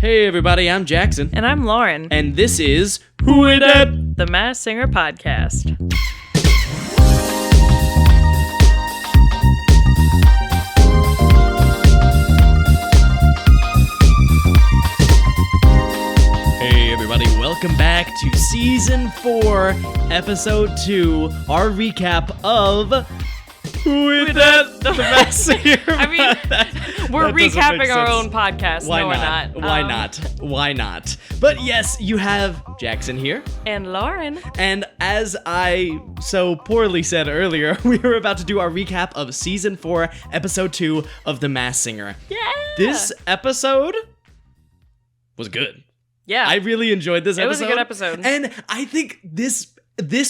Hey everybody, I'm Jackson. And I'm Lauren. And this is Who It At? The Masked Singer Podcast. Hey everybody, welcome back to Season 4, Episode 2, our recap of Who It At? The Masked Singer. I mean, we're recapping our own podcast. Why no, not? we're not. Why not? Why not? But yes, you have Jackson here. And Lauren. And as I so poorly said earlier, we were about to do our recap of Season 4, Episode 2 of The Masked Singer. Yeah! This episode was good. Yeah. I really enjoyed this episode. It was a good episode. And I think this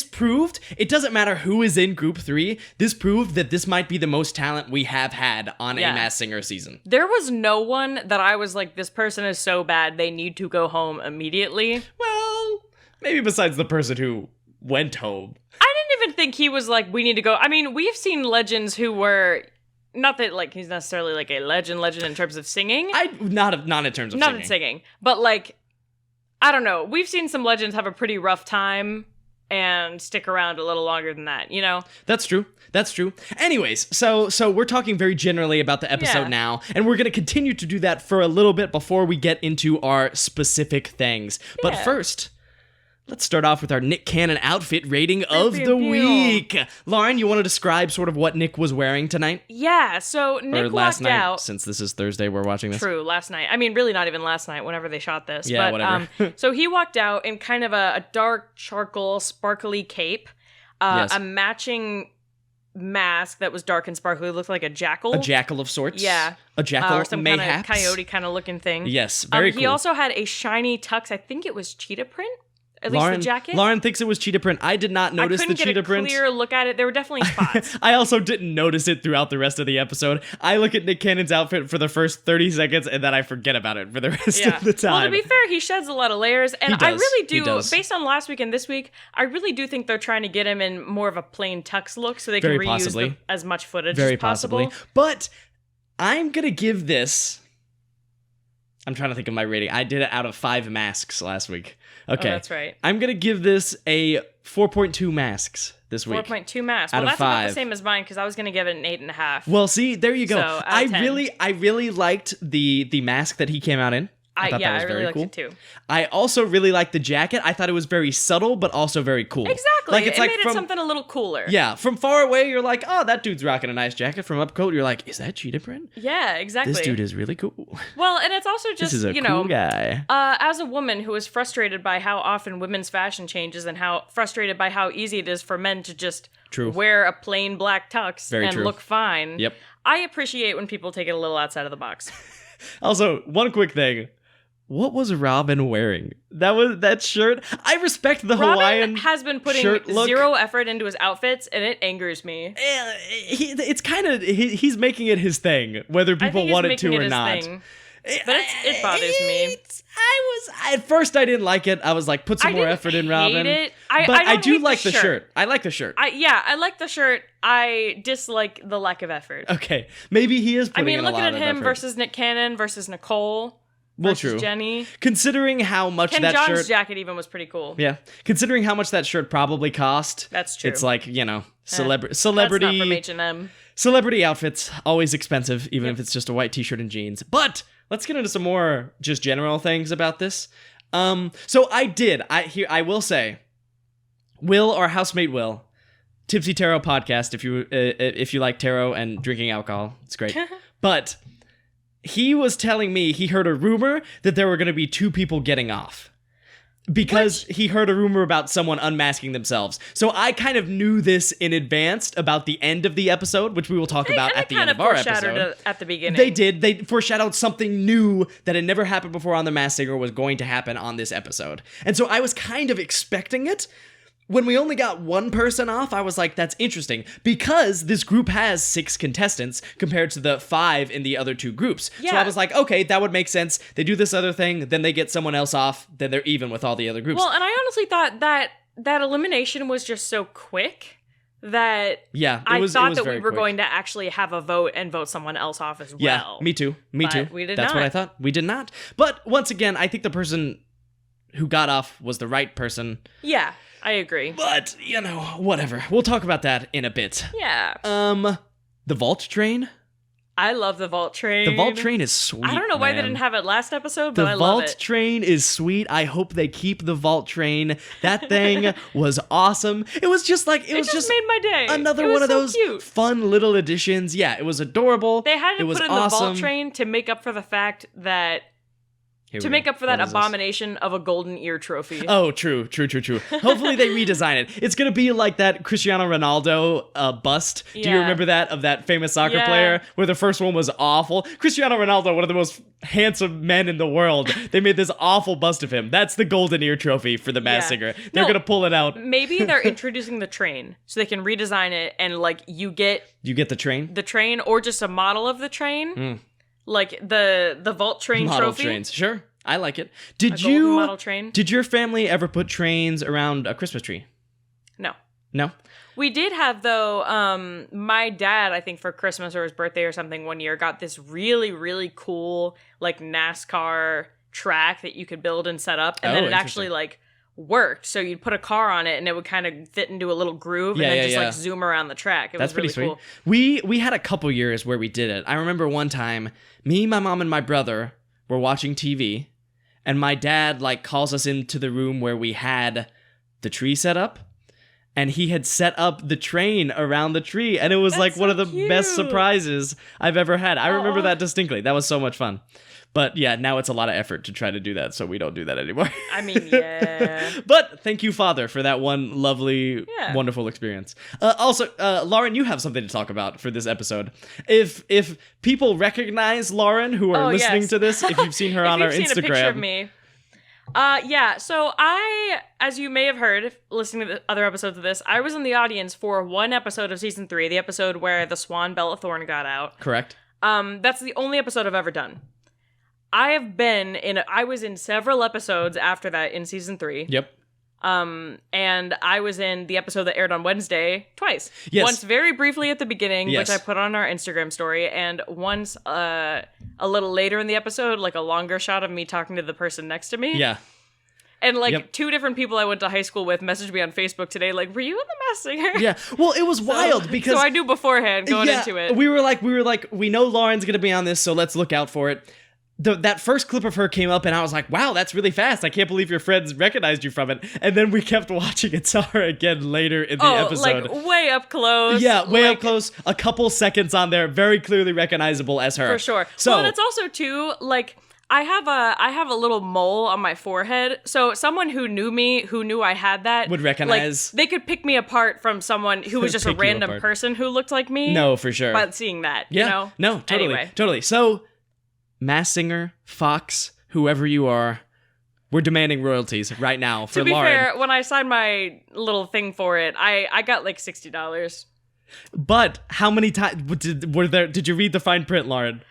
proved, it doesn't matter who is in Group 3, this proved that this might be the most talent we have had on a Masked Singer season. There was no one that I was like, this person is so bad, they need to go home immediately. Well, maybe besides the person who went home. I didn't even think he was like, we need to go. I mean, we've seen legends who were... Not that, like, he's necessarily, like, a legend in terms of singing. Not in terms of Not singing. in singing. But, like, I don't know. We've seen some legends have a pretty rough time and stick around a little longer than that, you know? That's true. Anyways, so we're talking very generally about the episode now, and we're going to continue to do that for a little bit before we get into our specific things. But first... let's start off with our Nick Cannon outfit rating of the week. Lauren, you want to describe sort of what Nick was wearing tonight? Yeah, so Nick last walked night, out. Since this is Thursday, we're watching this. True, last night. I mean, really not even last night, whenever they shot this. Yeah, but, whatever. So he walked out in kind of a dark charcoal, sparkly cape, Yes. a matching mask that was dark and sparkly. It looked like a jackal. A jackal of sorts. Yeah. A jackal, or some mayhaps. kind of coyote kind of looking thing. Yes, very cool. He also had a shiny tux. I think it was cheetah print. At least the jacket. Lauren thinks it was cheetah print. I did not notice the cheetah print. I couldn't get a clear look at it. There were definitely spots. I also didn't notice it throughout the rest of the episode. I look at Nick Cannon's outfit for the first 30 seconds, and then I forget about it for the rest of the time. Well, to be fair, he sheds a lot of layers, and He I does. really He do, does. based on last week and this week, I really do think they're trying to get him in more of a plain tux look so they can Very reuse possibly. as much footage Very as possible. possibly. But I'm going to give this... I'm trying to think of my rating. I did it out of 5 masks last week. Okay. Oh, that's right. I'm going to give this a 4.2 masks this week. 4.2 masks. Out Well, of that's about 5. the same as mine, because I was going to give it an 8.5. Well, see, there you go. So, out of 10. I really liked the mask that he came out in. I thought that was really very liked cool. it too. I also really liked the jacket. I thought it was very subtle, but also very cool. Exactly. Like, it's it like made it something a little cooler. Yeah, from far away, you're like, oh, that dude's rocking a nice jacket. From up close, you're like, is that cheetah print? Yeah, exactly. This dude is really cool. Well, and it's also just, This is a you cool know, guy. As a woman who is frustrated by how often women's fashion changes and how frustrated by how easy it is for men to just wear a plain black tux and look fine, Yep. I appreciate when people take it a little outside of the box. Also, one quick thing. What was Robin wearing? That shirt. I respect the Hawaiian Robin has been putting shirt look. zero effort into his outfits, and it angers me. It's kind of he's making it his thing, whether people want it to or not. But it bothers me. At first I didn't like it. I was like, put some more effort in, Robin. It. But I do hate like the shirt. I like the shirt. I like the shirt. I dislike the lack of effort. Okay, maybe he is putting in a lot of effort. Looking at him versus Nick Cannon versus Nicole. Well, versus true. Jenny. Considering how much Ken that John's shirt... jacket even was pretty cool. Yeah. Considering how much that shirt probably cost. That's true. It's like, you know, celebrity... That's not from H&M. Celebrity outfits, always expensive, even if it's just a white t-shirt and jeans. But let's get into some more just general things about this. So I will say, Will, our housemate Will, Tipsy Tarot podcast, if you like tarot and drinking alcohol, it's great. But... he was telling me he heard a rumor that there were going to be 2 people getting off. Because he heard a rumor about someone unmasking themselves. So I kind of knew this in advance about the end of the episode, which we will talk about at the end of our episode. At the beginning. They did. They foreshadowed something new that had never happened before on The Masked Singer was going to happen on this episode. And so I was kind of expecting it. When we only got 1 person off, I was like, that's interesting, because this group has 6 contestants compared to the 5 in the other 2 groups. Yeah. So I was like, okay, that would make sense. They do this other thing, then they get someone else off, then they're even with all the other groups. Well, and I honestly thought that elimination was just so quick that I thought that we were going to actually have a vote and vote someone else off as well. Yeah, me too. Me too. We did That's not. what I thought. We did not. But once again, I think the person who got off was the right person. Yeah, I agree. But, whatever. We'll talk about that in a bit. Yeah. The Vault Train? I love the Vault Train. The Vault Train is sweet. I don't know why they didn't have it last episode, but I love it. The Vault Train is sweet. I hope they keep the Vault Train. That thing was awesome. It was just like it just made my day. Another one of those cute. Fun little additions. Yeah, it was adorable. They had to put in awesome. the Vault Train to make up for the fact that make up for that abomination of a golden ear trophy. Oh, true. Hopefully they redesign it. It's going to be like that Cristiano Ronaldo bust. Yeah. Do you remember that, of that famous soccer player, where the first one was awful? Cristiano Ronaldo, one of the most handsome men in the world. They made this awful bust of him. That's the golden ear trophy for the Masked Singer. They're going to pull it out. Maybe they're introducing the train, so they can redesign it, and like you get the train? The train, or just a model of the train. Like the Vault Train model trophy. Trains, sure. I like it. Model train. Did your family ever put trains around a Christmas tree? No? We did have, though, my dad, I think for Christmas or his birthday or something one year, got this really, really cool, like, NASCAR track that you could build and set up. And then it actually, like, worked. So you'd put a car on it and it would kind of fit into a little groove and then like zoom around the track. That's really pretty sweet. Cool. We had a couple years where we did it. I remember one time, me, my mom, and my brother were watching TV, and my dad like calls us into the room where we had the tree set up, and he had set up the train around the tree, and it was one of the best surprises I've ever had. I remember that distinctly. That was so much fun. But yeah, now it's a lot of effort to try to do that, so we don't do that anymore. I mean, yeah. But thank you, Father, for that one lovely, wonderful experience. Also, Lauren, you have something to talk about for this episode. If people recognize Lauren who are listening to this, if you've seen her on our Instagram. If you've seen a picture of me. So I, as you may have heard, listening to the other episodes of this, I was in the audience for one episode of season 3, the episode where the swan Bella Thorne got out. Correct. That's the only episode I've ever done. I was in several episodes after that in season 3. Yep. And I was in the episode that aired on Wednesday twice. Yes. Once very briefly at the beginning, which I put on our Instagram story, and once a little later in the episode, like a longer shot of me talking to the person next to me. Yeah. And two different people I went to high school with messaged me on Facebook today, like, "Were you in the Masked Singer?" Yeah. Well, it was wild because so I knew beforehand going into it. We were like, we know Lauren's gonna be on this, so let's look out for it. That first clip of her came up, and I was like, wow, that's really fast. I can't believe your friends recognized you from it. And then we kept watching and saw her again later in the episode. Like way up close. Yeah, way up close. A couple seconds on there, very clearly recognizable as her. For sure. So, well, and it's also, too, like, I have a little mole on my forehead. So someone who knew me, who knew I had that, would recognize. Like, they could pick me apart from someone who was just a random person who looked like me. No, for sure. By seeing that, yeah. you know? No, totally. Anyway. Totally. So, Masked Singer, Fox, whoever you are, we're demanding royalties right now for Lauren. To be fair, when I signed my little thing for it, I got like $60. But how many times did you read the fine print, Lauren?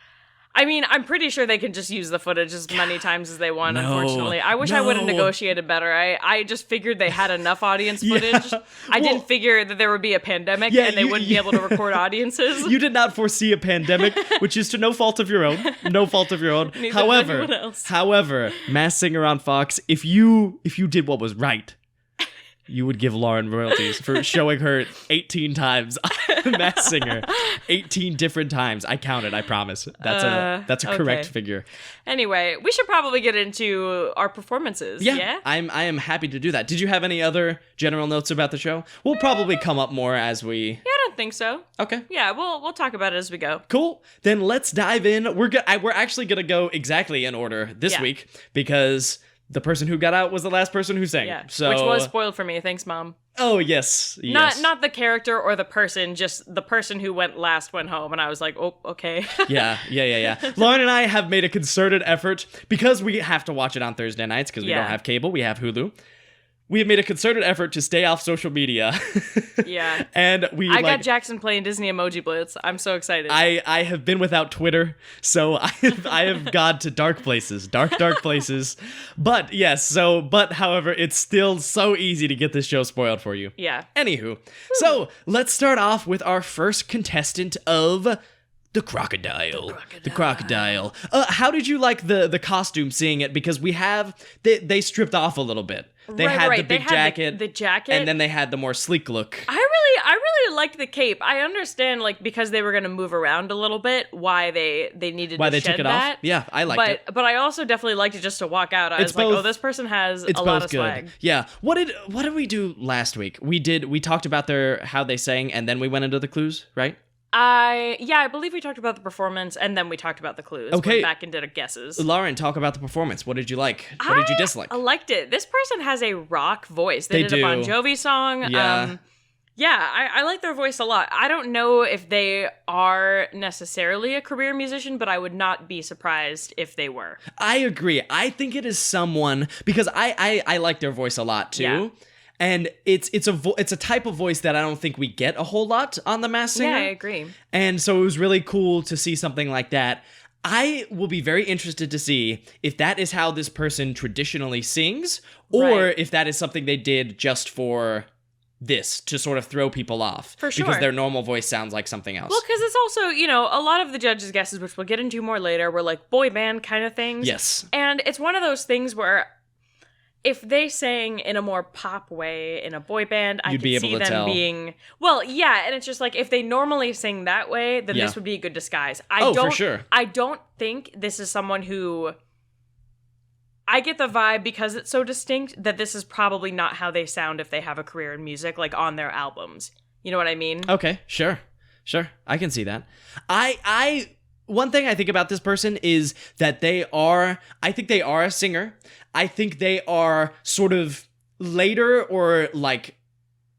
I mean, I'm pretty sure they can just use the footage as many times as they want, unfortunately. I wish I would have negotiated better. I just figured they had enough audience footage. I didn't figure that there would be a pandemic and they wouldn't be able to record audiences. You did not foresee a pandemic, which is to no fault of your own. No fault of your own. However, Masked Singer on Fox, if you did what was right, you would give Lauren royalties for showing her 18 times on Masked Singer. 18 different times. I counted, I promise. That's a correct figure. Anyway, we should probably get into our performances. Yeah? I am happy to do that. Did you have any other general notes about the show? We'll probably come up more as we... Yeah, I don't think so. Okay. Yeah, we'll talk about it as we go. Cool. Then let's dive in. We're actually going to go exactly in order this week because... the person who got out was the last person who sang. Yeah, so, which was spoiled for me. Thanks, Mom. Oh, yes. Not the character or the person, just the person who went last went home. And I was like, oh, okay. Yeah. Lauren and I have made a concerted effort, because we have to watch it on Thursday nights, because we don't have cable, we have Hulu. we have made a concerted effort to stay off social media. Yeah. And I got Jackson playing Disney Emoji Blitz. I'm so excited. I have been without Twitter, so I have gone to dark places. Dark places. But yes, however, it's still so easy to get this show spoiled for you. Yeah. Anywho, so let's start off with our first contestant of the Crocodile. The Crocodile. How did you like the costume, seeing it? Because they stripped off a little bit. They had the big jacket. The jacket. And then they had the more sleek look. I really liked the cape. I understand, like, because they were going to move around a little bit, why they needed to shed took it that. off. Yeah, I liked it. But I also definitely liked it just to walk out. I was like, oh, this person has a lot of swag. Yeah. What did we do last week? We talked about how they sang, and then we went into the clues, right? I believe we talked about the performance, and then we talked about the clues. Okay. Went back and did guesses. Lauren, talk about the performance. What did you like? What did you dislike? I liked it. This person has a rock voice. They did a Bon Jovi song. Yeah. I like their voice a lot. I don't know if they are necessarily a career musician, but I would not be surprised if they were. I agree. I think it is someone, because I like their voice a lot too. Yeah. And it's a type of voice that I don't think we get a whole lot on The Masked Singer. Yeah, I agree. And so it was really cool to see something like that. I will be very interested to see if that is how this person traditionally sings, or if that is something they did just for this, to sort of throw people off. For sure. Because their normal voice sounds like something else. Well, because it's also, a lot of the judges' guesses, which we'll get into more later, were like boy band kind of things. Yes. And it's one of those things where if they sang in a more pop way in a boy band, I could see them being... Well, yeah, and it's just like, if they normally sing that way, then this would be a good disguise. For sure. I don't think this is someone who... I get the vibe, because it's so distinct, that this is probably not how they sound if they have a career in music, like on their albums. You know what I mean? Okay, sure. I can see that. One thing I think about this person is that I think they are a singer. I think they are sort of later, or like,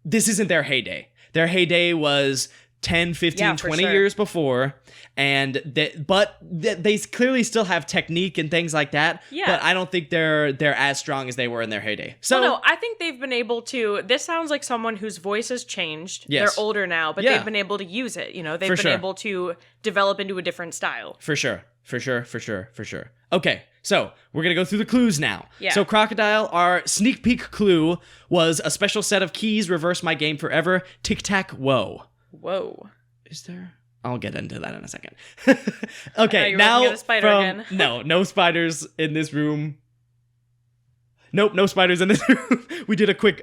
this isn't their heyday. Their heyday was 10, 15, 20 years before, and they clearly still have technique and things like that. Yeah. But I don't think they're as strong as they were in their heyday. So no, I think they've been able to. This sounds like someone whose voice has changed. Yes. They're older now, but they've been able to use it. They've been able to develop into a different style. For sure. Okay, so we're gonna go through the clues now. Yeah. So Crocodile, our sneak peek clue was a special set of keys. Reverse my game forever. Tic tac whoa. Whoa. Is there? I'll get into that in a second. Okay, now get a spider again. no spiders in this room. Nope, no spiders in this room. We did a quick.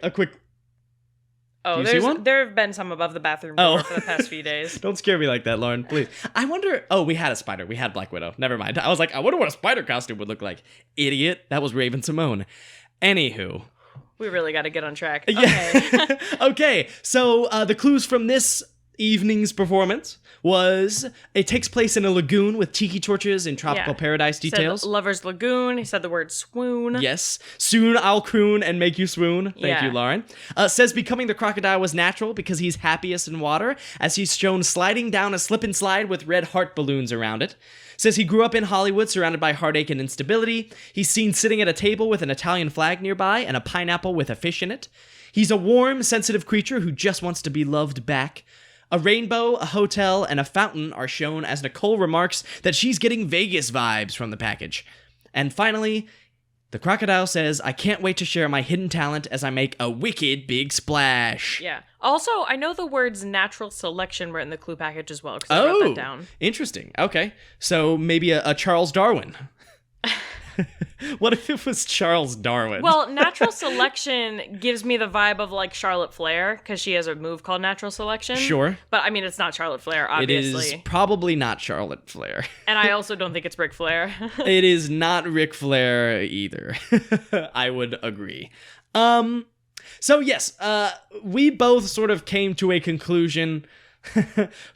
Oh, there have been some above the bathroom door for the past few days. Don't scare me like that, Lauren, please. I wonder... Oh, we had a spider. We had Black Widow. Never mind. I was like, I wonder what a spider costume would look like. Idiot. That was Raven Simone. Anywho. We really got to get on track. Okay. Yeah. Okay, so the clues from this evening's performance was it takes place in a lagoon with tiki torches and tropical paradise details. Said Lover's Lagoon. He said the word swoon. Yes. Soon I'll croon and make you swoon. Thank you, Lauren. Says becoming the crocodile was natural because he's happiest in water, as he's shown sliding down a slip and slide with red heart balloons around it. Says he grew up in Hollywood surrounded by heartache and instability. He's seen sitting at a table with an Italian flag nearby and a pineapple with a fish in it. He's a warm, sensitive creature who just wants to be loved back. A rainbow, a hotel, and a fountain are shown as Nicole remarks that she's getting Vegas vibes from the package. And finally, the crocodile says, I can't wait to share my hidden talent as I make a wicked big splash. Yeah. Also, I know the words natural selection were in the clue package as well, because I wrote that down. Interesting. Okay. So maybe a Charles Darwin. What if it was Charles Darwin? Well, natural selection gives me the vibe of like Charlotte Flair, because she has a move called natural selection. Sure. But I mean, it's not Charlotte Flair, obviously. It is probably not Charlotte Flair. And I also don't think it's Ric Flair. It is not Ric Flair either. I would agree. So yes, we both sort of came to a conclusion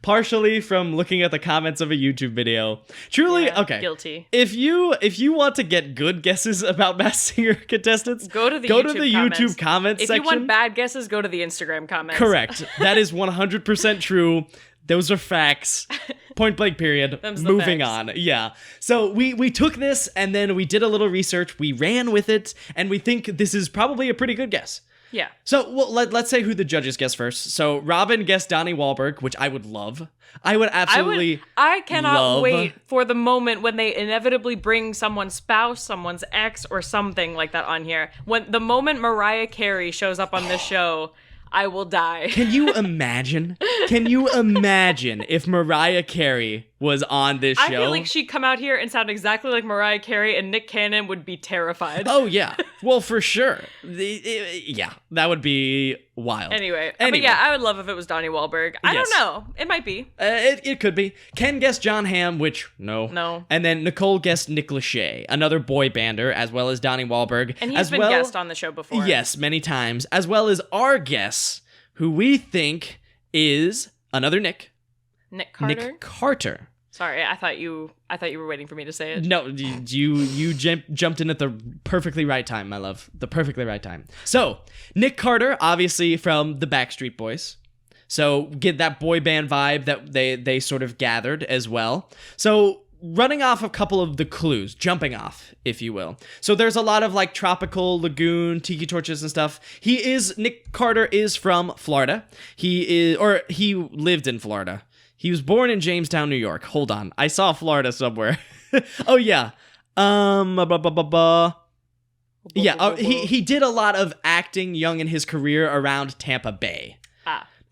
partially from looking at the comments of a YouTube video. Truly, okay. Guilty. If you want to get good guesses about Masked Singer contestants, go to the YouTube comments section. If you want bad guesses, go to the Instagram comments. Correct. That is 100% true. Those are facts. Point blank period. Moving on. Yeah. So we took this and then we did a little research. We ran with it and we think this is probably a pretty good guess. Yeah. So let's say who the judges guess first. So Robin guessed Donnie Wahlberg, which I would love. I would absolutely I cannot wait for the moment when they inevitably bring someone's spouse, someone's ex, or something like that on here. When the moment Mariah Carey shows up on this show, I will die. Can you imagine? Can you imagine if Mariah Carey was on this show? I feel like she'd come out here and sound exactly like Mariah Carey, and Nick Cannon would be terrified. Oh, yeah. Well, for sure. Yeah, that would be wild. Anyway. But yeah, I would love if it was Donnie Wahlberg. I don't know. It might be. It could be. Ken guessed John Hamm, which, no. And then Nicole guessed Nick Lachey, another boy bander, as well as Donnie Wahlberg. And he's been guest on the show before. Yes, many times. As well as our guess, who we think is another Nick. Nick Carter? Nick Carter. Sorry, I thought you were waiting for me to say it. No, you jumped in at the perfectly right time, my love. The perfectly right time. So, Nick Carter, obviously from the Backstreet Boys. So, get that boy band vibe that they sort of gathered as well. So, running off a couple of the clues, jumping off, if you will. So, there's a lot of like tropical lagoon, tiki torches and stuff. Nick Carter is from Florida. He lived in Florida. He was born in Jamestown, New York. Hold on. I saw Florida somewhere. Oh, yeah. Yeah, he did a lot of acting young in his career around Tampa Bay.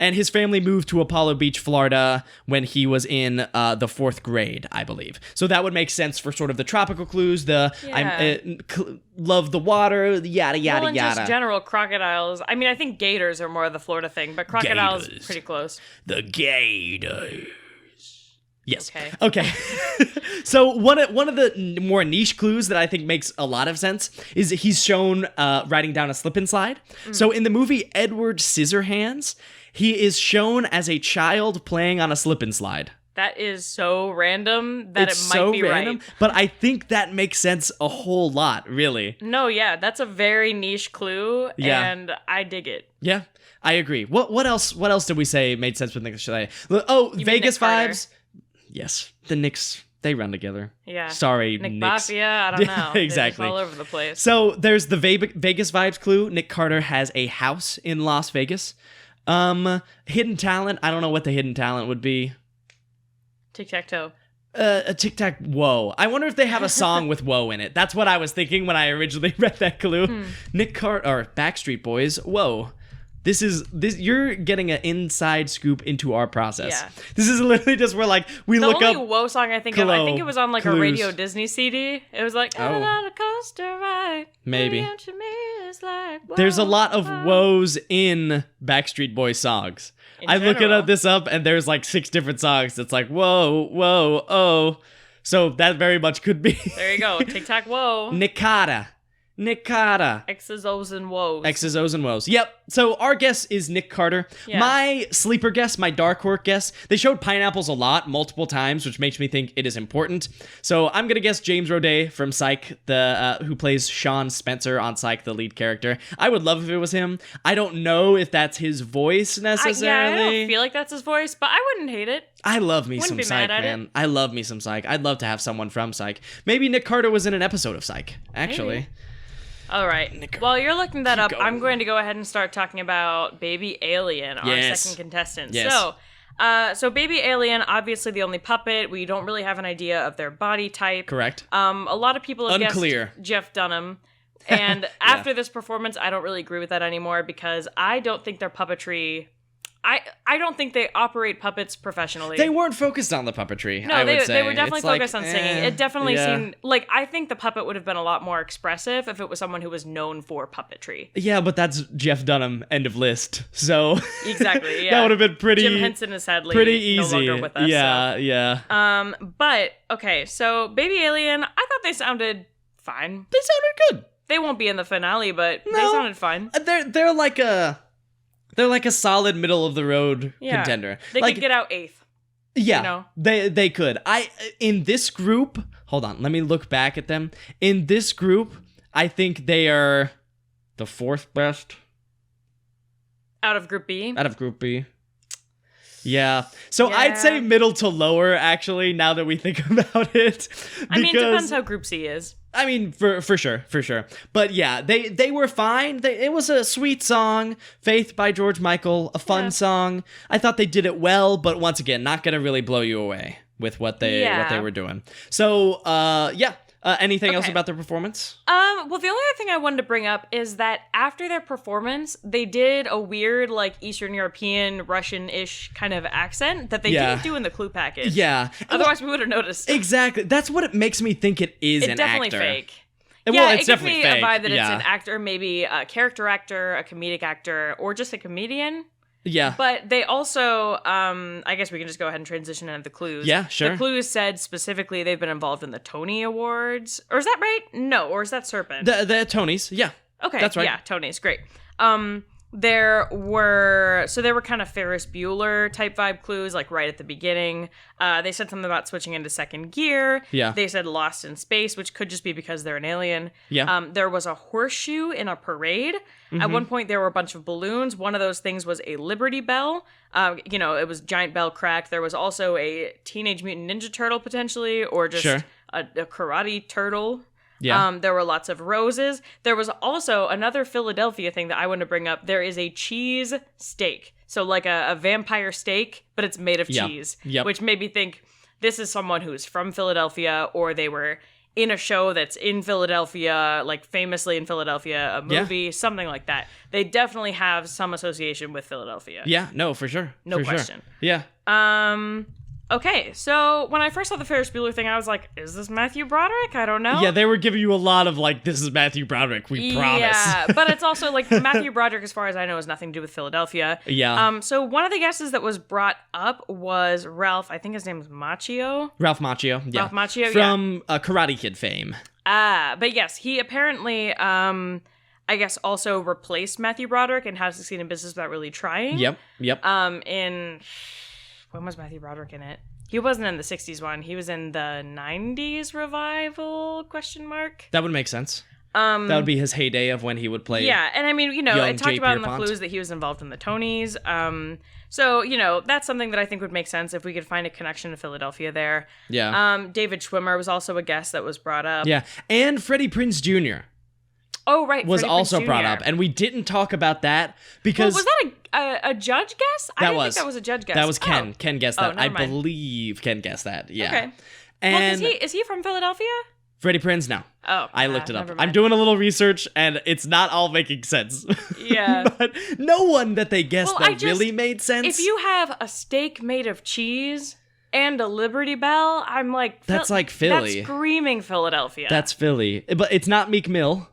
And his family moved to Apollo Beach, Florida when he was in the 4th grade, I believe. So that would make sense for sort of the tropical clues, love the water, yada, yada, and yada. Just general crocodiles. I mean, I think gators are more of the Florida thing, but crocodiles pretty close. The gators. Yes. Okay. So one of the more niche clues that I think makes a lot of sense is he's shown riding down a slip and slide. So in the movie Edward Scissorhands, he is shown as a child playing on a slip and slide. That is so random that it might be random, right. But I think that makes sense a whole lot, really. No, yeah, that's a very niche clue, and I dig it. Yeah, I agree. What else did we say made sense with Nick Lachey? Oh, You Vegas vibes. Yes, the Knicks, they run together. Yeah. Sorry, Nick Knicks. Mafia, I don't know. Exactly. They're just all over the place. So there's the Vegas vibes clue. Nick Carter has a house in Las Vegas. Hidden talent. I don't know what the hidden talent would be. Tic-tac-toe. A tic-tac whoa. I wonder if they have a song with whoa in it. That's what I was thinking when I originally read that clue. Nick Carter, or Backstreet Boys, whoa. This you're getting an inside scoop into our process. Yeah. This is literally just where like we look up. The only whoa song I think of, I think it was on like a Radio Disney CD. It was like, on a coaster ride. Maybe. To me is like, whoa, there's a lot of woes in Backstreet Boys songs. I'm looking this up and there's like 6 different songs. It's like, whoa, oh. So that very much could be. There you go. Tic-tac, whoa. Nick Carter. X's, O's, and woes. X's, O's, and woes. Yep. So our guess is Nick Carter. Yeah. My sleeper guess, my dark horse guess, they showed pineapples a lot, multiple times, which makes me think it is important. So I'm going to guess James Roday from Psych, who plays Sean Spencer on Psych, the lead character. I would love if it was him. I don't know if that's his voice necessarily. I don't feel like that's his voice, but I wouldn't hate it. I love me some Psych, man. I love me some Psych. I'd love to have someone from Psych. Maybe Nick Carter was in an episode of Psych, actually. Maybe. All right. While you're looking that up, I'm going to go ahead and start talking about Baby Alien, our second contestant. Yes. So Baby Alien, obviously the only puppet. We don't really have an idea of their body type. Correct. A lot of people have guessed Jeff Dunham. And after this performance, I don't really agree with that anymore because I don't think their puppetry... I don't think they operate puppets professionally. They weren't focused on the puppetry, no, I would say. They were definitely focused on singing. It definitely seemed... Like, I think the puppet would have been a lot more expressive if it was someone who was known for puppetry. Yeah, but that's Jeff Dunham, end of list. So... Exactly, yeah. That would have been pretty... Jim Henson is sadly pretty easy. No longer with us. Yeah. But, okay, so Baby Alien, I thought they sounded fine. They sounded good. They won't be in the finale, but they sounded fine. They're like a... They're like a solid middle of the road contender. They could get out 8th. Yeah, you know? they could. In this group, hold on, let me look back at them. In this group, I think they are the 4th best. Out of Group B? Out of Group B. Yeah. So I'd say middle to lower, actually, now that we think about it. I mean, it depends how Group C is. I mean, for sure. But yeah, they were fine. It was a sweet song, Faith by George Michael, a fun song. I thought they did it well, but once again, not going to really blow you away with what they were doing. So, anything else about their performance? Well, the only other thing I wanted to bring up is that after their performance, they did a weird, like, Eastern European, Russian-ish kind of accent that they didn't do in the clue package. Yeah. Otherwise, we would have noticed. Exactly. That's what it makes me think it is an actor. It's definitely fake. Well, it's definitely fake. It gives me fake. a vibe that it's an actor, maybe a character actor, a comedic actor, or just a comedian. Yeah. But they also, I guess we can just go ahead and transition into the clues. Yeah, sure. The clues said specifically they've been involved in the Tony Awards. Or is that right? No, or is that Serpent? The Tonys, yeah. Okay, that's right. Yeah, Tonys, great. There were kind of Ferris Bueller type vibe clues, like right at the beginning. They said something about switching into second gear. Yeah. They said lost in space, which could just be because they're an alien. Yeah. There was a horseshoe in a parade. Mm-hmm. At one point, there were a bunch of balloons. One of those things was a Liberty Bell. It was giant bell cracked. There was also a Teenage Mutant Ninja Turtle, potentially, or just a karate turtle. Yeah. There were lots of roses. There was also another Philadelphia thing that I want to bring up. There is a cheese steak. So like a vampire steak, but it's made of cheese. Yep. Which made me think this is someone who's from Philadelphia, or they were in a show that's in Philadelphia, like famously in Philadelphia, a movie, something like that. They definitely have some association with Philadelphia. Yeah, no, for sure. No question. Sure. Yeah. Okay, so when I first saw the Ferris Bueller thing, I was like, is this Matthew Broderick? I don't know. Yeah, they were giving you a lot of, like, this is Matthew Broderick, we promise. Yeah, but it's also, like, Matthew Broderick, as far as I know, has nothing to do with Philadelphia. Yeah. So one of the guesses that was brought up was Ralph, I think his name is Macchio. Ralph Macchio, yeah. Ralph Macchio, From Karate Kid fame. But yes, he apparently, I guess, also replaced Matthew Broderick and has succeeded in business without really trying. Yep. When was Matthew Broderick in it? He wasn't in the 60s one. He was in the 90s revival, ? That would make sense. That would be his heyday of when he would play. Yeah, and I mean, it talked about in the clues that he was involved in the Tonys. So, that's something that I think would make sense if we could find a connection to Philadelphia there. Yeah. David Schwimmer was also a guest that was brought up. Yeah, and Freddie Prinze Jr. Oh, right. was also brought up, and we didn't talk about that because... Well, was that a judge guess? I didn't think that was a judge guess. That was Ken. Ken guessed that. I never mind. believe Ken guessed that, yeah. Okay. And well, is he from Philadelphia? Freddie Prinze, no. Oh. I looked it up. Never mind. I'm doing a little research, and it's not all making sense. Yeah. But no one that they guessed really made sense. If you have a steak made of cheese... and a Liberty Bell, I'm like... That's like Philly. That's screaming Philadelphia. That's Philly. But it's not Meek Mill.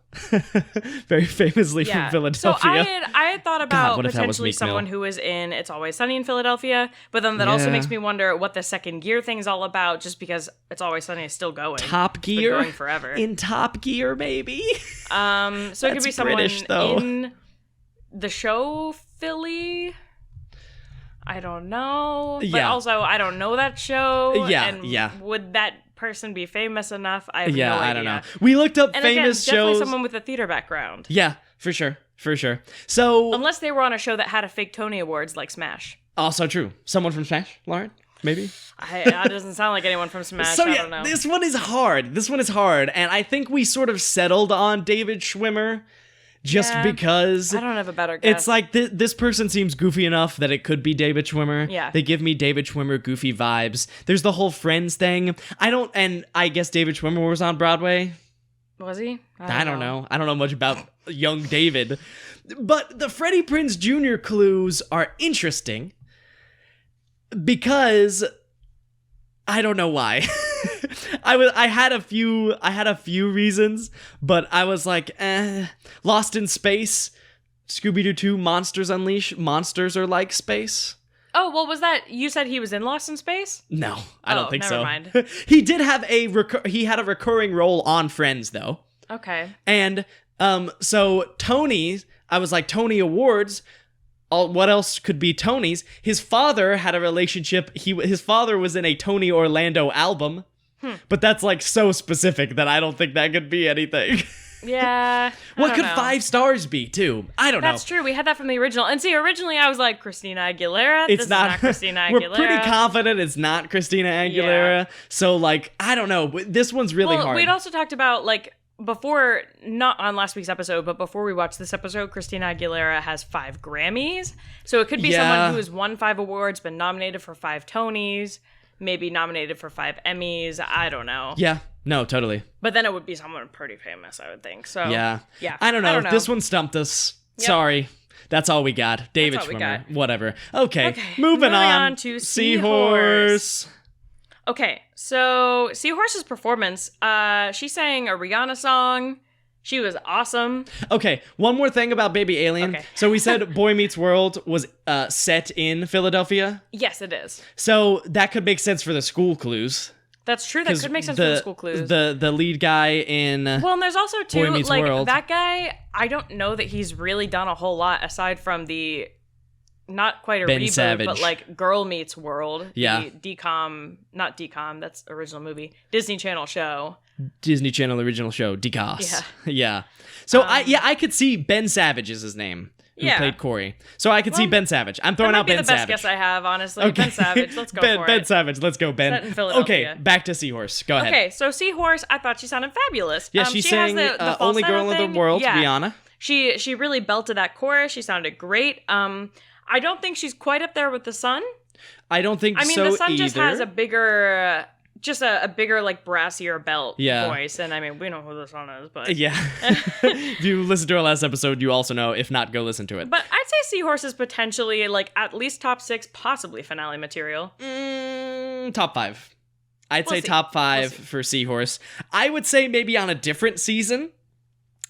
Very famously from Philadelphia. So I had thought about potentially someone Mill? who is in It's Always Sunny in Philadelphia, but then that also makes me wonder what the second gear thing's all about, just because It's Always Sunny is still going. Top Gear? It's been going forever. In Top Gear, maybe? So it could be someone British, though. in the show Philly... I don't know. But also, I don't know that show. Yeah. Would that person be famous enough? I have no idea. I don't know. We looked up famous shows. Definitely someone with a theater background. Yeah, for sure. So... unless they were on a show that had a fake Tony Awards like Smash. Also true. Someone from Smash, Lauren? Maybe? That doesn't sound like anyone from Smash. So, I don't know. This one is hard. And I think we sort of settled on David Schwimmer. Just because... I don't have a better guess. It's like, this person seems goofy enough that it could be David Schwimmer. Yeah. They give me David Schwimmer goofy vibes. There's the whole Friends thing. And I guess David Schwimmer was on Broadway. Was he? I don't know. I don't know much about young David. But the Freddie Prinze Jr. clues are interesting because... I don't know why. I had a few reasons, but I was like, Lost in Space, Scooby-Doo 2, Monsters Unleashed, monsters are like space. Oh, well, was that, you said he was in Lost in Space? No, I don't think so. Never mind. He did have he had a recurring role on Friends, though. Okay. And, so Tony, I was like, Tony Awards, what else could be Tony's? His father had a relationship. His father was in a Tony Orlando album, but that's like so specific that I don't think that could be anything. Yeah. What could know. 5 stars be, too? I don't know. That's true. We had that from the original. And see, originally I was like, Christina Aguilera. It's This is not Christina Aguilera. We're pretty confident it's not Christina Aguilera. Yeah. So, like, I don't know. This one's really hard. We'd also talked about, like, before, not on last week's episode, but before we watched this episode, Christina Aguilera has 5 Grammys. So it could be someone who has won 5 awards, been nominated for 5 Tonys, maybe nominated for 5 Emmys. I don't know. Yeah. No, totally. But then it would be someone pretty famous, I would think. So yeah. Yeah. I don't know. This one stumped us. Yep. Sorry. That's all we got. David Schwimmer. Whatever. Okay. Moving on to Seahorse. Okay, so Seahorse's performance, she sang a Rihanna song. She was awesome. Okay, one more thing about Baby Alien. Okay. So we said Boy Meets World was set in Philadelphia. Yes, it is. So that could make sense for the school clues. That's true. That could make sense for the school clues. The lead guy in Well, and there's also too, Boy Meets like World. That guy, I don't know that he's really done a whole lot aside from the not quite a Ben reboot, Savage. but like Girl Meets World. Yeah. The not DCOM, that's original movie. Disney Channel show. Disney Channel original show, DCOS. Yeah. Yeah. So I could see Ben Savage is his name. Who played Corey. So I could see Ben Savage. I'm throwing out Ben Savage. That might be the best guess I have, honestly. Okay. Ben Savage. Let's go for it. Ben Savage. Let's go, Ben. Set in Philadelphia. Okay, back to Seahorse. Go ahead. Okay, so Seahorse, I thought she sounded fabulous. Yeah, she sang the Only Girl in the World, Rihanna. She really belted that chorus. She sounded great. I don't think she's quite up there with the Sun. I don't think so either. I mean, the Sun just has a bigger... a bigger, like, brassier belt voice. And, I mean, we know who the Sun is, but... Yeah. If you listen to our last episode, you also know. If not, go listen to it. But I'd say Seahorse is potentially, like, at least top 6, possibly finale material. Top 5. I'd say top 5 for Seahorse. I would say maybe on a different season.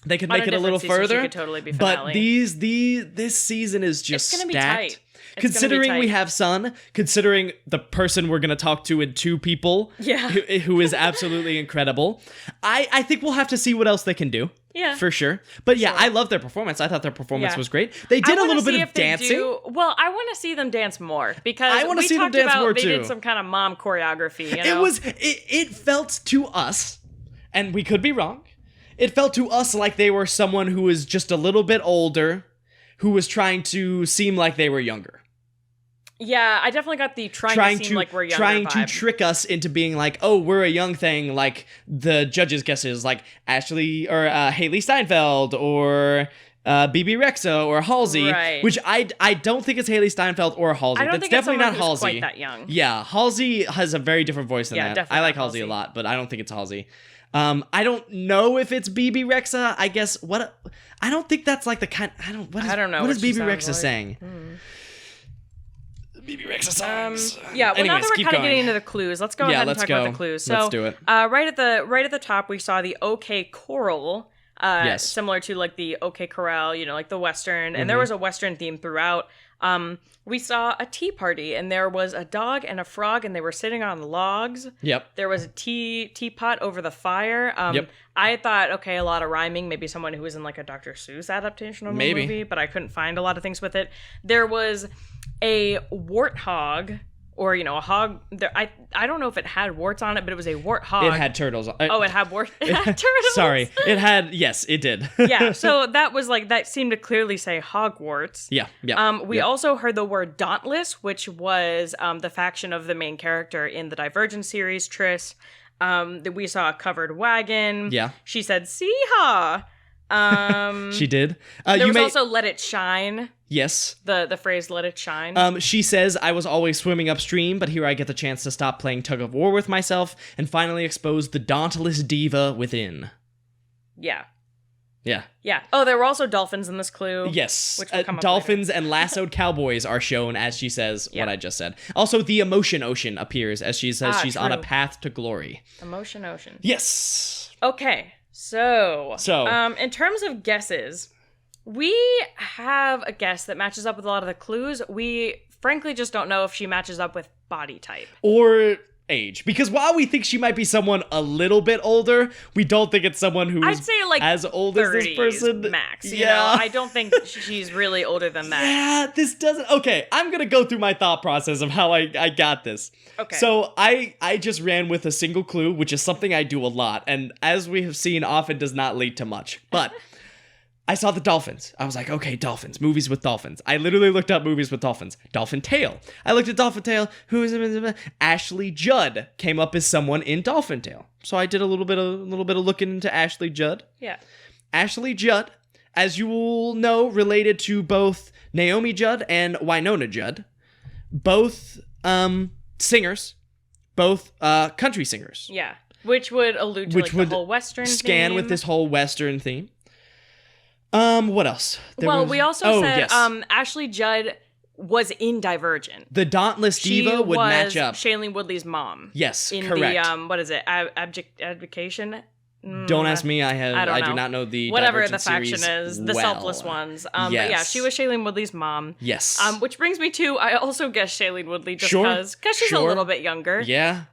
They could make it a little further. She could totally be finale. But this season is just stacked. Be tight. Considering we have Sun, considering the person we're going to talk to in 2 people, who is absolutely incredible, I think we'll have to see what else they can do. Yeah. For sure. But yeah, I love their performance. I thought their performance was great. They did a little bit of dancing. Well, I want to see them dance more because I want to see them dance more too. They did some kind of mom choreography. You know? It felt to us, and we could be wrong, it felt to us like they were someone who was just a little bit older, who was trying to seem like they were younger. Yeah, I definitely got the trying to seem like we're younger Trying vibe. to trick us into being like, oh, we're a young thing, like the judges' guesses, like Ashley or Haley Steinfeld or BB Rexa or Halsey, which I don't think it's Haley Steinfeld or Halsey. That's definitely not Halsey. Quite that young. Yeah, Halsey has a very different voice than that. Definitely I like Halsey a lot, but I don't think it's Halsey. I don't know if it's BB Rexa. I guess I don't think that's like the kind. I don't know. What is BB Rexa saying? BB Rexa songs. Yeah. Well, now that we're kind of getting into the clues, let's go ahead and talk about the clues. So, let's do it. Right at the top, we saw the OK Choral. Similar to like the OK Corral, you know, like the Western, and there was a Western theme throughout. We saw a tea party, and there was a dog and a frog, and they were sitting on logs. Yep. There was a teapot over the fire. I thought, okay, a lot of rhyming, maybe someone who was in like a Dr. Seuss adaptation of a movie, but I couldn't find a lot of things with it. There was a warthog. Or, you know, a hog. I don't know if it had warts on it, but it was a warthog. It had turtles. It had turtles. Sorry. Yes, it did. Yeah, so that seemed to clearly say Hogwarts. Yeah. We also heard the word Dauntless, which was the faction of the main character in the Divergent series, Triss. We saw a covered wagon. Yeah. She said, "See-haw." She did. There was also "Let It Shine." Yes. The phrase "Let It Shine." She says, "I was always swimming upstream, but here I get the chance to stop playing tug of war with myself and finally expose the dauntless diva within." Yeah. Yeah. Yeah. Oh, there were also dolphins in this clue. Yes. Which will come up dolphins later. And lassoed cowboys are shown as she says what I just said. Also, the emotion ocean appears as she says she's on a path to glory. Emotion ocean. Yes. Okay. So, in terms of guesses, we have a guess that matches up with a lot of the clues. We frankly just don't know if she matches up with body type. Or age, because while we think she might be someone a little bit older, we don't think it's someone who's I'd say like as old as this person. Max. You know, I don't think she's really older than that. Yeah, this doesn't. Okay, I'm gonna go through my thought process of how I got this. Okay. So I just ran with a single clue, which is something I do a lot, and as we have seen, often does not lead to much. But I saw the dolphins. I was like, okay, dolphins, movies with dolphins. I literally looked up movies with dolphins. Dolphin Tale. I looked at Dolphin Tale. Who is Ashley Judd came up as someone in Dolphin Tale. So I did a little bit of looking into Ashley Judd. Yeah. Ashley Judd, as you will know, related to both Naomi Judd and Winona Judd. Both singers. Both country singers. Yeah. Which would allude to the whole Western scan theme. with this whole Western theme. What else? We also said yes. Ashley Judd was in Divergent. The Dauntless Diva would match up. Shailene Woodley's mom. Yes, in correct. The what is it? Abdication? Don't ask me. I do not know the whatever Divergent the faction series is. The Selfless ones. Yes. But yeah, she was Shailene Woodley's mom. Yes. Which brings me to I also guessed Shailene Woodley just because she's a little bit younger. Yeah.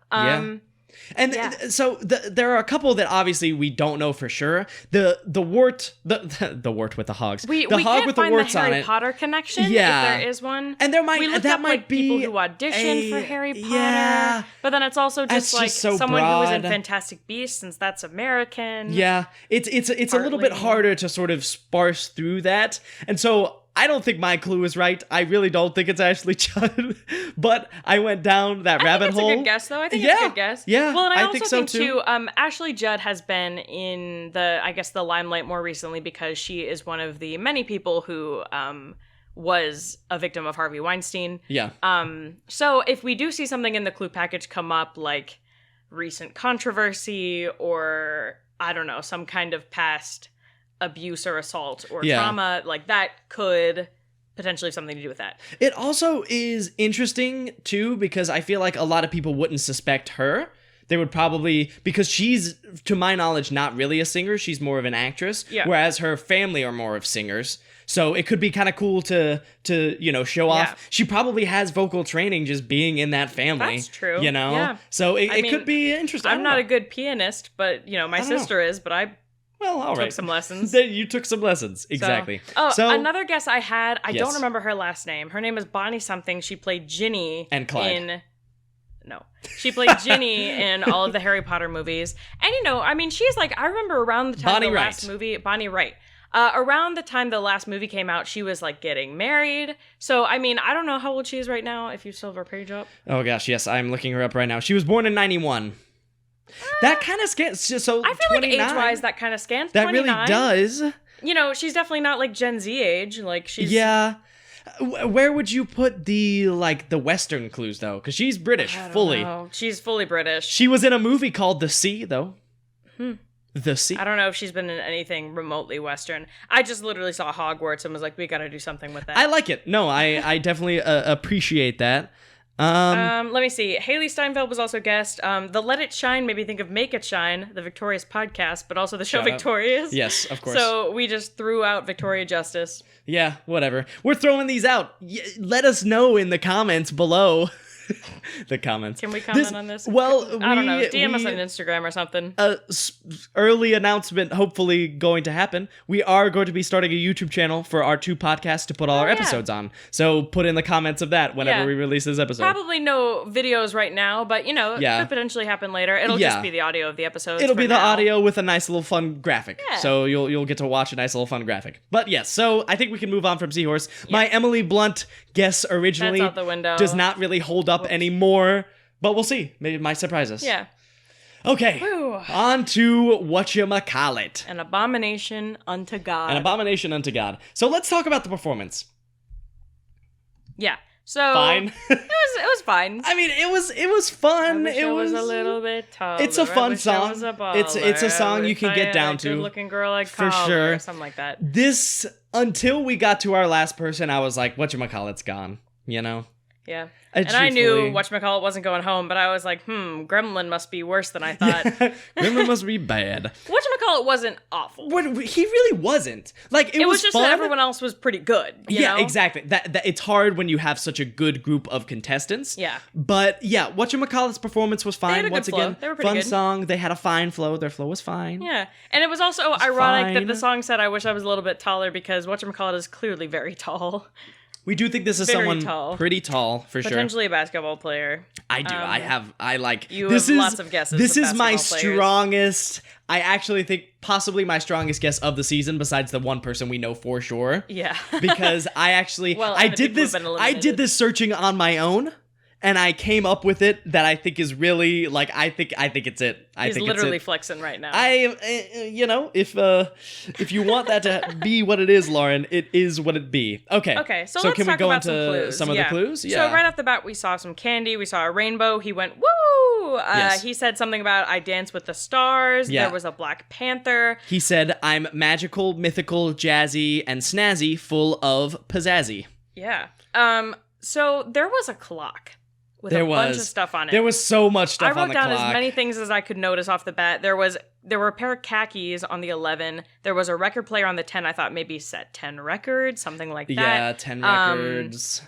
And so there are a couple that obviously we don't know for sure. The wart with the hogs. The hog can't with the find warts the Harry on it. Potter connection. Yeah. If there is one. And there might we looked that up, might like, be people who auditioned for Harry Potter. Yeah. But then it's also just like so someone who was in broad. Fantastic Beasts, since that's American. Yeah. It's a little bit harder to sort of sparse through that. And so I don't think my clue is right. I really don't think it's Ashley Judd. But I went down that rabbit hole. I think it's a good guess, though. I think it's a good guess. Yeah, well, and I also think so too. Ashley Judd has been in the limelight more recently because she is one of the many people who was a victim of Harvey Weinstein. Yeah. So if we do see something in the clue package come up, like recent controversy or I don't know, some kind of past abuse or assault or trauma, like that could potentially have something to do with that. It also is interesting too because I feel like a lot of people wouldn't suspect her. They would probably, because she's, to my knowledge, not really a singer. She's more of an actress, whereas her family are more of singers. So it could be kind of cool to show off. She probably has vocal training just being in that family. That's true. Yeah. So it could be interesting. I'm not a good pianist, but my sister is. But I took some lessons. You took some lessons. Exactly. So another guess I had, I don't remember her last name. Her name is Bonnie something. She played Ginny and Clyde. She played Ginny in all of the Harry Potter movies. And she's like, I remember around the time last movie, Bonnie Wright. Around the time the last movie came out, she was like getting married. So, I don't know how old she is right now, if you still have her page up. Oh gosh, yes, I'm looking her up right now. She was born in 91. That kind of scans. So I feel 29, like age-wise, that kind of scans. That 29. really does. She's definitely not like Gen Z age. Like she's Where would you put the Western clues though? Because she's British fully. Know. She's fully British. She was in a movie called The Sea though. The Sea. I don't know if she's been in anything remotely Western. I just literally saw Hogwarts and was like, we got to do something with that. I like it. No, I definitely appreciate that. Let me see. Haley Steinfeld was also guest. The Let It Shine made me think of Make It Shine, the Victorious podcast, but also the show Victorious. Yes, of course. So we just threw out Victoria Justice. Yeah, whatever. We're throwing these out. Let us know in the comments below. The comments. Can we comment on this? Well, I don't know. DM us on Instagram or something. Early announcement hopefully going to happen. We are going to be starting a YouTube channel for our 2 podcasts to put all our episodes on. So put in the comments of that whenever we release this episode. Probably no videos right now, but it could potentially happen later. It'll just be the audio of the episodes. It'll be the audio with a nice little fun graphic. Yeah. So you'll get to watch a nice little fun graphic. But yes, so I think we can move on from Seahorse. Yeah. My Emily Blunt guess originally That's out the window. Does not really hold up anymore. But we'll see. Maybe it might surprise us. Yeah. Okay. Whew. On to Whatchamacallit. An abomination unto God. An abomination unto God. So let's talk about the performance. Yeah. So fine. it was fine. It was fun. It was a little bit tough. It's a fun song. It's a song you can get down to. Good-looking girl like for sure. Or something like that. This until we got to our last person, I was like, Whatchamacallit's gone. Yeah. And I knew Whatchamacallit wasn't going home, but I was like, Gremlin must be worse than I thought. Gremlin must be bad. Whatchamacallit wasn't awful. He really wasn't. Like, it was just fun. that everyone else was pretty good. You know? Exactly. That it's hard when you have such a good group of contestants. Yeah. But yeah, Whatchamacallit's performance was fine. They had a Once good flow. again, They were pretty fun good. song. They had a fine flow. Their flow was fine. Yeah. And it was also ironic that fine. the song said, I wish I was a little bit taller, because Whatchamacallit is clearly very tall. We do think this is Very someone tall. pretty tall, for sure. Potentially a basketball player. I do. You have lots of guesses. This of is my basketball players. strongest. I actually think possibly my strongest guess of the season, besides the one person we know for sure. Yeah. Because I actually, Well, I and the did people this. who've been I did eliminated. this searching on my own, and I came up with it that I think is really like. I think it's it. He's literally flexing right now. If you want that to be what it is, Lauren, it is what it be. Okay. Okay, so let's can we talk go about into some clues. some of the clues? Yeah. So right off the bat, we saw some candy. We saw a rainbow. He went, woo! Yes. He said something about I dance with the stars. Yeah. There was a Black Panther. He said, "I'm magical, mythical, jazzy, and snazzy, full of pizzazzy." Yeah. So there was a clock with a bunch of stuff on it. There was so much stuff I on wrote the down clock. as many things as I could notice off the bat. There were a pair of khakis on the 11. There was a record player on the 10. I thought maybe set 10 records, something like that. Yeah, 10 records.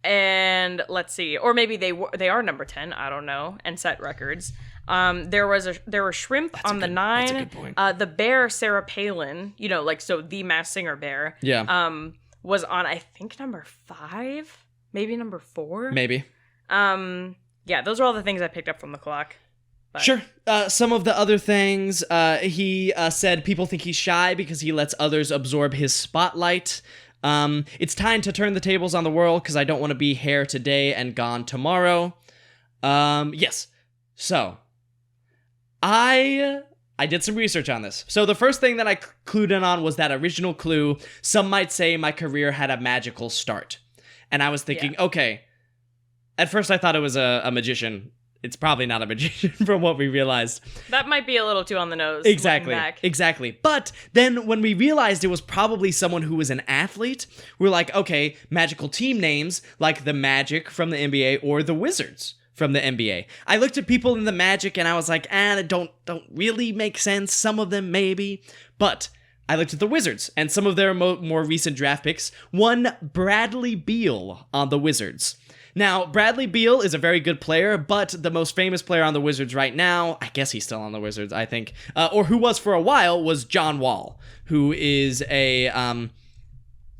And let's see, or maybe they are number 10. I don't know. And set records. There were shrimp on the 9. That's a good point. The bear Sarah Palin, so the Masked Singer bear. Yeah. Was on I think number 5, maybe number 4. Maybe. Yeah, those are all the things I picked up from the clock. But. Sure. Some of the other things, he said people think he's shy because he lets others absorb his spotlight. It's time to turn the tables on the world because I don't want to be here today and gone tomorrow. Yes. So, I did some research on this. So the first thing that I clued in on was that original clue, some might say my career had a magical start. And I was thinking, okay, at first I thought it was a magician. It's probably not a magician from what we realized. That might be a little too on the nose. Exactly. But then when we realized it was probably someone who was an athlete, we're like, okay, magical team names like the Magic from the NBA or the Wizards from the NBA. I looked at people in the Magic and I was like, they don't really make sense. Some of them maybe. But I looked at the Wizards and some of their more recent draft picks. One Bradley Beal on the Wizards. Now, Bradley Beal is a very good player, but the most famous player on the Wizards right now, I guess he's still on the Wizards, I think, or who was for a while, was John Wall, who is a,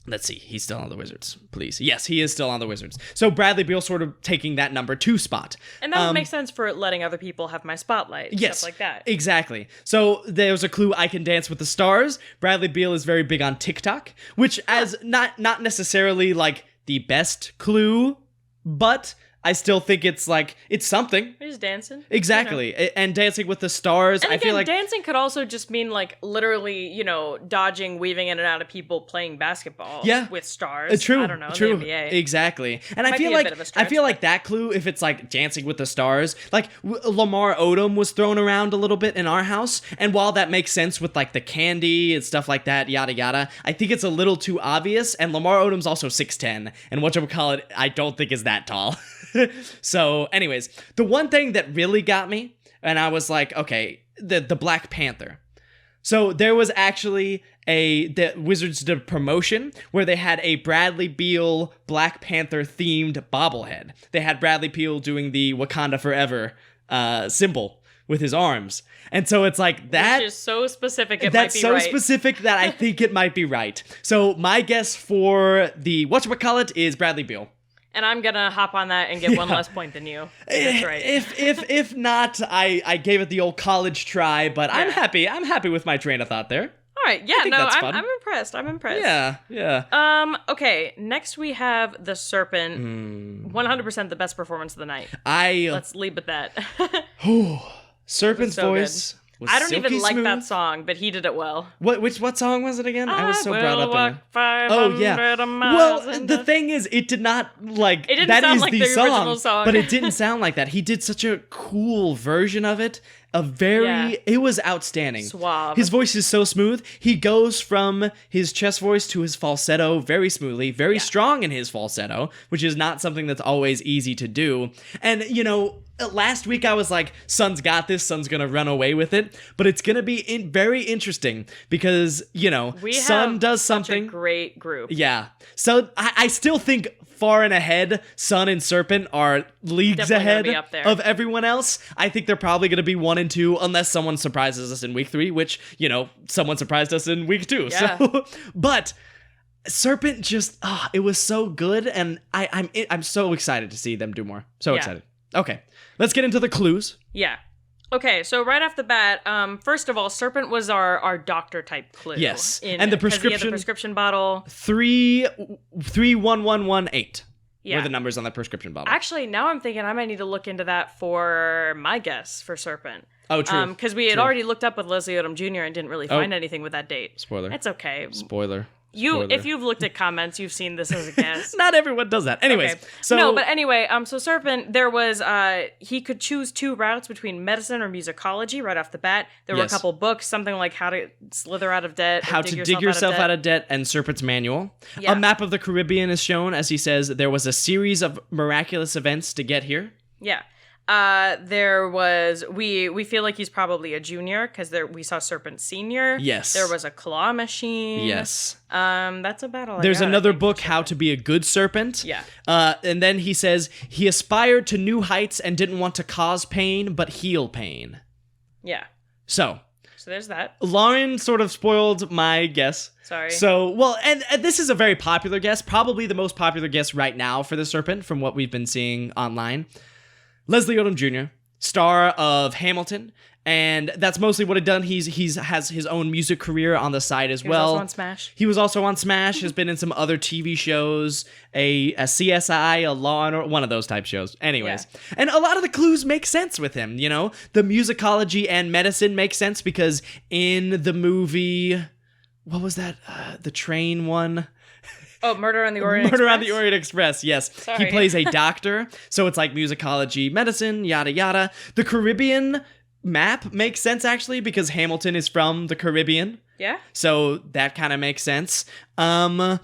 let's see, he's still on the Wizards, please. Yes, he is still on the Wizards. So Bradley Beal sort of taking that number 2 spot. And that would make sense for letting other people have my spotlight. Yes, stuff like that. Exactly. So there's a clue, I can dance with the stars. Bradley Beal is very big on TikTok, which as not necessarily like the best clue, but I still think it's something. He's dancing. Exactly. And dancing with the stars. And I feel like dancing could also just mean like literally, dodging, weaving in and out of people playing basketball with stars. True. I don't know, True. in the NBA. Exactly. And Might I feel be a like bit of a stretch, like that clue, if it's like dancing with the stars, like Lamar Odom was thrown around a little bit in our house, and while that makes sense with like the candy and stuff like that, yada yada, I think it's a little too obvious. And Lamar Odom's also 6'10", and Whatchamacallit I don't think is that tall. So, anyways, the one thing that really got me, and I was like, okay, the Black Panther. So there was actually the Wizards did a promotion where they had a Bradley Beal Black Panther themed bobblehead. They had Bradley Beal doing the Wakanda Forever symbol with his arms. And so it's like that. Which is so specific it that's might be so right. specific that I think it might be right. So my guess for the Whatchamacallit is Bradley Beal. And I'm gonna hop on that and get one less point than you. That's right. If not, I gave it the old college try, but I'm happy. I'm happy with my train of thought there. All right. Yeah. I'm impressed. I'm impressed. Yeah. Okay. Next we have the Serpent. 100% the best performance of the night. Let's leave with that. Serpent's so voice. Good. was I don't silky even like smooth. that song, but he did it well. What song was it again? I was so brought up in it. Oh yeah. Well, the thing is, it did not like it didn't that sound is like the the song, original song, but it didn't sound like that. He did such a cool version of it. It was outstanding. Suave. His voice is so smooth. He goes from his chest voice to his falsetto very smoothly, very strong in his falsetto, which is not something that's always easy to do. And, you know, last week I was like, Son's got this, Son's gonna run away with it, but it's gonna be very interesting because, you know, Son does something. Such a great group. Yeah. So I still think far and ahead, Son and Serpent are leagues Definitely ahead gonna be up there. of everyone else. I think they're probably going to be 1 and 2 unless someone surprises us in week 3, which, you know, someone surprised us in week 2. Yeah. So, but Serpent just, it was so good, and I'm so excited to see them do more. So excited. Okay, let's get into the clues. Yeah. Okay, so right off the bat, first of all, Serpent was our doctor type clue. Yes, and the prescription. He had the prescription bottle. 31118 were the numbers on that prescription bottle. Actually, now I'm thinking I might need to look into that for my guess for Serpent. Oh, true. Because we had already looked up with Leslie Odom Jr. and didn't really find anything with that date. Spoiler. It's okay. Spoiler. If you've looked at comments, you've seen this as a guess. Not everyone does that. Anyways, okay. so so Serpent, there was he could choose 2 routes between medicine or musicology right off the bat. There were a couple books, something like How to Slither Out of Debt, How to Dig Yourself Out of Debt, and Serpent's Manual. Yeah. A map of the Caribbean is shown, as he says, there was a series of miraculous events to get here. Yeah. There was we feel like he's probably a junior because we saw Serpent Senior. Yes. There was a claw machine. Yes. That's about all. There's another book, How to Be a Good Serpent. Yeah. And then he says he aspired to new heights and didn't want to cause pain but heal pain. Yeah. So there's that. Lauren sort of spoiled my guess. Sorry. So, well, and this is a very popular guess, probably the most popular guess right now for the Serpent from what we've been seeing online. Leslie Odom Jr., star of Hamilton, and that's mostly what it done. He has his own music career on the side as well. He was also on Smash. He was also on Smash, has been in some other TV shows, a CSI, a Law and Order, one of those type shows. Anyways, and a lot of the clues make sense with him, you know? The musicology and medicine make sense because in the movie, what was that? The train one? Oh, Murder on the Orient Express? Murder on the Orient Express, yes. Sorry. He plays a doctor, so it's like musicology, medicine, yada yada. The Caribbean map makes sense, actually, because Hamilton is from the Caribbean. Yeah? So that kind of makes sense. What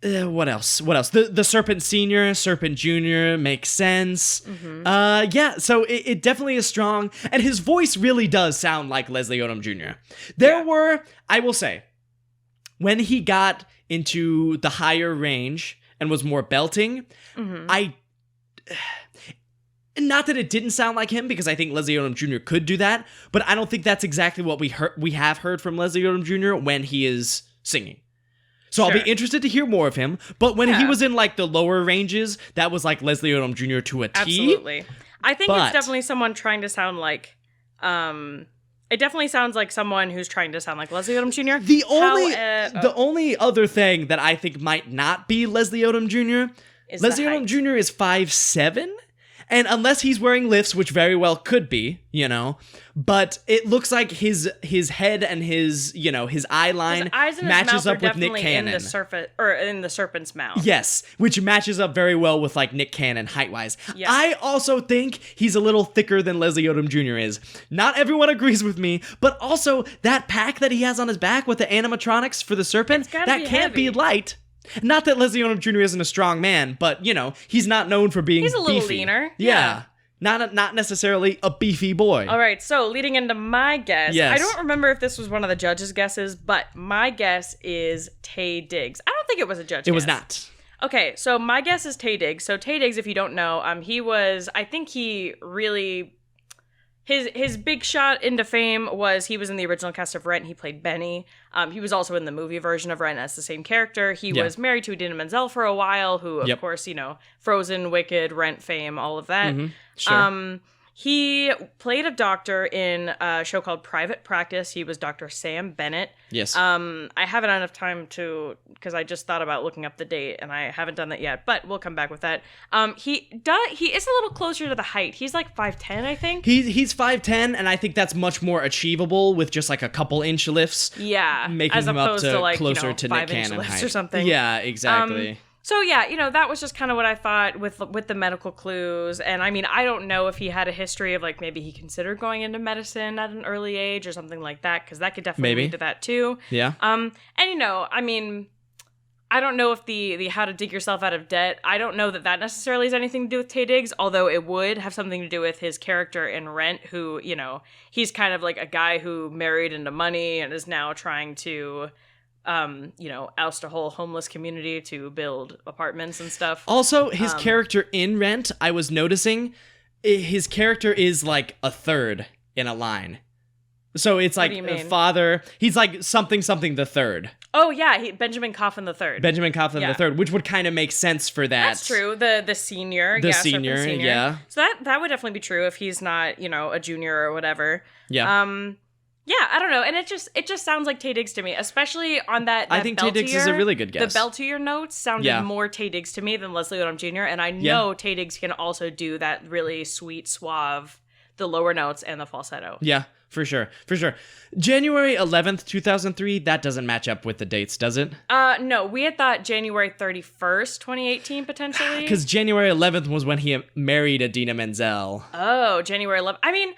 else? The Serpent Senior, Serpent Junior makes sense. Mm-hmm. Yeah, so it definitely is strong, and his voice really does sound like Leslie Odom Jr. There were, I will say, when he got into the higher range and was more belting, not that it didn't sound like him, because I think Leslie Odom Jr. could do that, but I don't think that's exactly what we have heard from Leslie Odom Jr. when he is singing. So I'll be interested to hear more of him, but when he was in like the lower ranges, that was like Leslie Odom Jr. to a T. Absolutely. I think it's definitely someone trying to sound like it definitely sounds like someone who's trying to sound like Leslie Odom Jr. The only other thing that I think might not be Leslie Odom Jr. is Leslie Odom Jr. is 5'7", and unless he's wearing lifts, which very well could be, you know, but it looks like his head and his eye line matches up with Nick Cannon. In the Serpent's mouth. Yes, which matches up very well with like Nick Cannon height-wise. Yeah. I also think he's a little thicker than Leslie Odom Jr. is. Not everyone agrees with me, but also that pack that he has on his back with the animatronics for the Serpent, that can't be light. Not that Leslie Odom Jr. isn't a strong man, but, you know, he's not known for being beefy. He's a little leaner. Yeah. Not necessarily a beefy boy. All right, so leading into my guess, I don't remember if this was one of the judges' guesses, but my guess is Taye Diggs. I don't think it was a judge guess. It was not. Okay, so my guess is Taye Diggs. So Taye Diggs, if you don't know, his big shot into fame was he was in the original cast of Rent. He played Benny. He was also in the movie version of Rent as the same character. He was married to Idina Menzel for a while, who, of course, you know, Frozen, Wicked, Rent fame, all of that. Mm-hmm. Sure. He played a doctor in a show called Private Practice. He was Dr. Sam Bennett. Yes. I haven't had enough time because I just thought about looking up the date, and I haven't done that yet, but we'll come back with that. He is a little closer to the height. He's like 5'10", I think. He's 5'10", and I think that's much more achievable with just like a couple inch lifts. Yeah. Making as him up opposed to like, closer to Nick 5-inch Cannon lifts height. or something. Yeah, exactly. So yeah, that was just kind of what I thought with the medical clues. And I mean, I don't know if he had a history of like maybe he considered going into medicine at an early age or something like that, because that could definitely lead to that too. Yeah. And I mean, I don't know if the how to dig yourself out of debt, I don't know that necessarily has anything to do with Taye Diggs, although it would have something to do with his character in Rent, who, he's kind of like a guy who married into money and is now trying to oust a whole homeless community to build apartments and stuff. Also, his character in Rent, I was noticing, his character is like a third in a line. So it's like a father, he's like something the third. Oh yeah, Benjamin Coffin the third. Benjamin Coffin the third, which would kind of make sense for that. That's true. The senior. The senior, yeah. So that would definitely be true if he's not, a junior or whatever. Yeah. Yeah, I don't know, and it just sounds like Taye Diggs to me, especially on that. I think Taye Diggs is a really good guess. The Beltier notes sounded more Taye Diggs to me than Leslie Odom Jr., and I know Taye Diggs can also do that really sweet, suave, the lower notes and the falsetto. Yeah, for sure. January 11th, 2003. That doesn't match up with the dates, does it? No, we had thought January 31st, 2018 potentially. Because January 11th was when he married Idina Menzel. Oh, January 11th. I mean.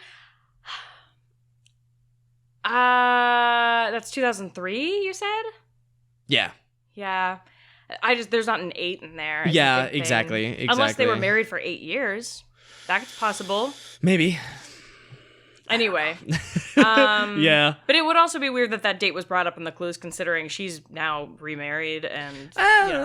That's 2003, you said? Yeah. Yeah. There's not an 8 in there. Yeah, exactly. Unless they were married for 8 years. That's possible. Maybe. Anyway. Yeah. But it would also be weird that date was brought up in the clues, considering she's now remarried and,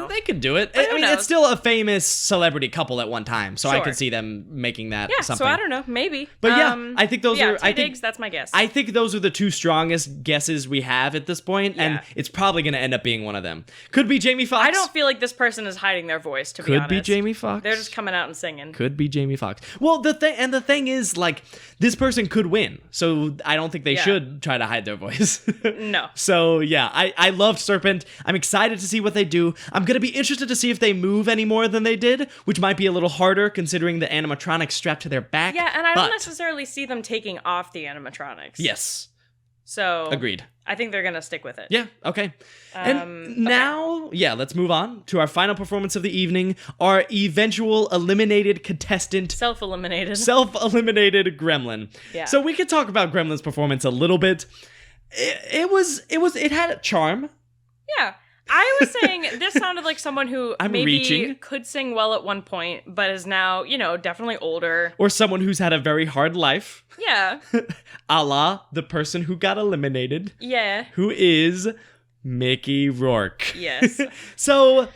they could do it. I mean, it's still a famous celebrity couple at one time, so I could see them making that something. So I don't know. Maybe. But I think those are... Taye Diggs, that's my guess. I think those are the two strongest guesses we have at this point, and it's probably going to end up being one of them. Could be Jamie Foxx. I don't feel like this person is hiding their voice, to be honest. Could be Jamie Foxx. They're just coming out and singing. Could be Jamie Foxx. Well, the thing is, like, this person could win, so I don't think they should try to hide their voice. No. So, yeah, I loved Serpent. I'm excited to see what they do. I'm going to be interested to see if they move any more than they did, which might be a little harder considering the animatronics strapped to their back. Yeah, and I don't necessarily see them taking off the animatronics. Yes. So... Agreed. I think they're going to stick with it. Yeah, okay. And now, let's move on to our final performance of the evening, our eventual eliminated contestant. Self-eliminated Gremlin. Yeah. So we could talk about Gremlin's performance a little bit. It had a charm. Yeah. I was saying this sounded like someone who could sing well at one point, but is now, definitely older. Or someone who's had a very hard life. Yeah. A la the person who got eliminated. Yeah. Who is Mickey Rourke. Yes. So,